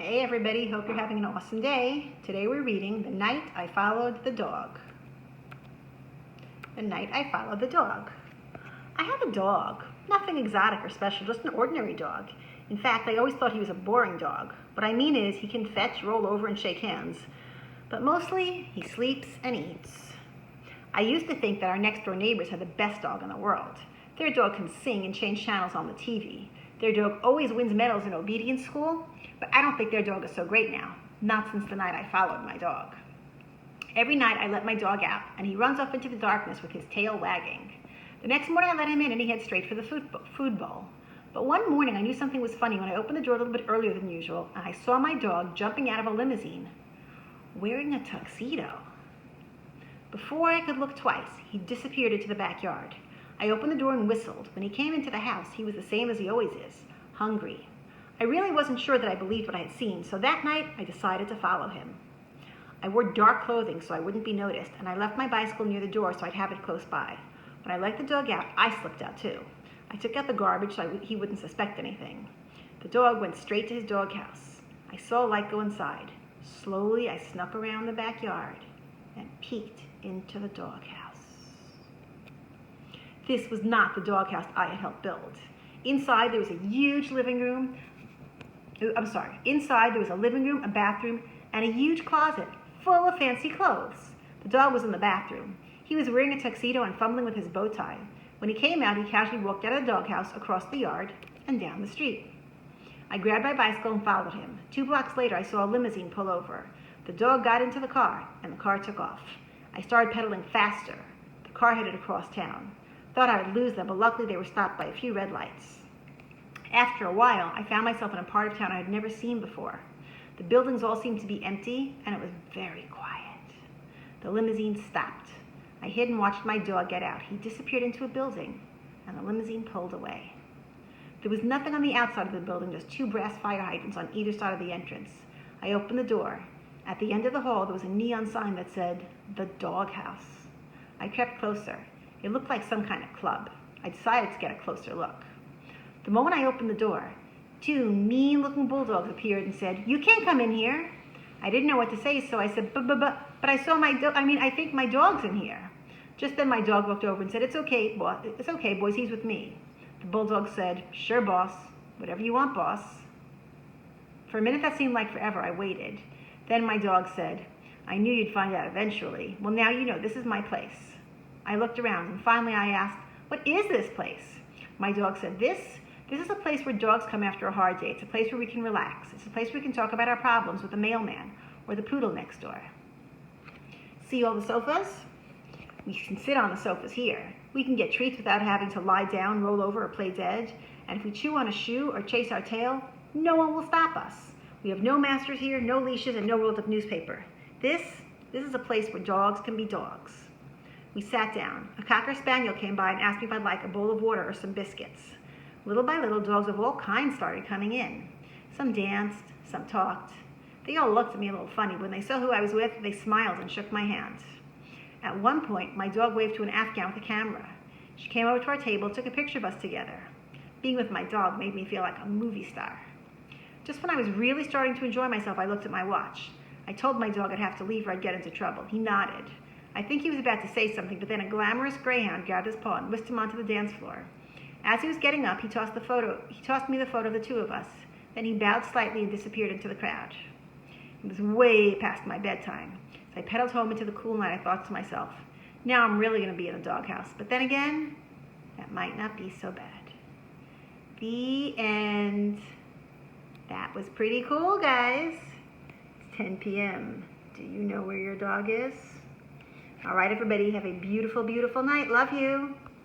Hey everybody, hope you're having an awesome day. Today we're reading The Night I Followed the Dog. The Night I Followed the Dog. I have a dog. Nothing exotic or special, just an ordinary dog. In fact, I always thought he was a boring dog. What I mean is he can fetch, roll over, and shake hands. But mostly, he sleeps and eats. I used to think that our next door neighbors had the best dog in the world. Their dog can sing and change channels on the TV. Their dog always wins medals in obedience school, but I don't think their dog is so great now. Not since the night I followed my dog. Every night I let my dog out, and he runs off into the darkness with his tail wagging. The next morning I let him in, and he heads straight for the food bowl. But one morning I knew something was funny when I opened the door a little bit earlier than usual, and I saw my dog jumping out of a limousine, wearing a tuxedo. Before I could look twice, he disappeared into the backyard. I opened the door and whistled. When he came into the house, he was the same as he always is, hungry. I really wasn't sure that I believed what I had seen, so that night I decided to follow him. I wore dark clothing so I wouldn't be noticed, and I left my bicycle near the door so I'd have it close by. When I let the dog out, I slipped out too. I took out the garbage so he wouldn't suspect anything. The dog went straight to his doghouse. I saw a light go inside. Slowly, I snuck around the backyard and peeked into the doghouse. This was not the doghouse I had helped build. Inside, there was a huge living room. Inside, there was a living room, a bathroom, and a huge closet full of fancy clothes. The dog was in the bathroom. He was wearing a tuxedo and fumbling with his bow tie. When he came out, he casually walked out of the doghouse, across the yard, and down the street. I grabbed my bicycle and followed him. 2 blocks later, I saw a limousine pull over. The dog got into the car, and the car took off. I started pedaling faster. The car headed across town. Thought I would lose them, but luckily they were stopped by a few red lights. After a while, I found myself in a part of town I had never seen before. The buildings all seemed to be empty, and it was very quiet. The limousine stopped. I hid and watched my dog get out. He disappeared into a building, and the limousine pulled away. There was nothing on the outside of the building, just 2 brass fire hydrants on either side of the entrance. I opened the door. At the end of the hall, there was a neon sign that said, "The Doghouse." I crept closer. It looked like some kind of club. I decided to get a closer look. The moment I opened the door, 2 mean-looking bulldogs appeared and said, "You can't come in here." I didn't know what to say, so I said, but I saw I think my dog's in here. Just then my dog looked over and said, "It's okay, boys, he's with me." The bulldog said, "Sure, boss. Whatever you want, boss." For a minute that seemed like forever. I waited. Then my dog said, "I knew you'd find out eventually. Well, now you know, this is my place." I looked around, and finally I asked, "What is this place?" My dog said, This is a place where dogs come after a hard day. It's a place where we can relax. It's a place where we can talk about our problems with the mailman or the poodle next door." See all the sofas? We can sit on the sofas here. We can get treats without having to lie down, roll over, or play dead. And if we chew on a shoe or chase our tail, no one will stop us. We have no masters here, no leashes, and no rolled up newspaper. This is a place where dogs can be dogs. We sat down. A Cocker Spaniel came by and asked me if I'd like a bowl of water or some biscuits. Little by little, dogs of all kinds started coming in. Some danced, some talked. They all looked at me a little funny. When they saw who I was with, they smiled and shook my hand. At one point, my dog waved to an Afghan with a camera. She came over to our table and took a picture of us together. Being with my dog made me feel like a movie star. Just when I was really starting to enjoy myself, I looked at my watch. I told my dog I'd have to leave or I'd get into trouble. He nodded. I think he was about to say something, but then a glamorous greyhound grabbed his paw and whisked him onto the dance floor. As he was getting up, he tossed me the photo of the 2 of us. Then he bowed slightly and disappeared into the crowd. It was way past my bedtime. As I pedaled home into the cool night, I thought to myself, now I'm really going to be in a doghouse. But then again, that might not be so bad. The end. That was pretty cool, guys. It's 10 p.m. Do you know where your dog is? All right, everybody, have a beautiful, beautiful night. Love you.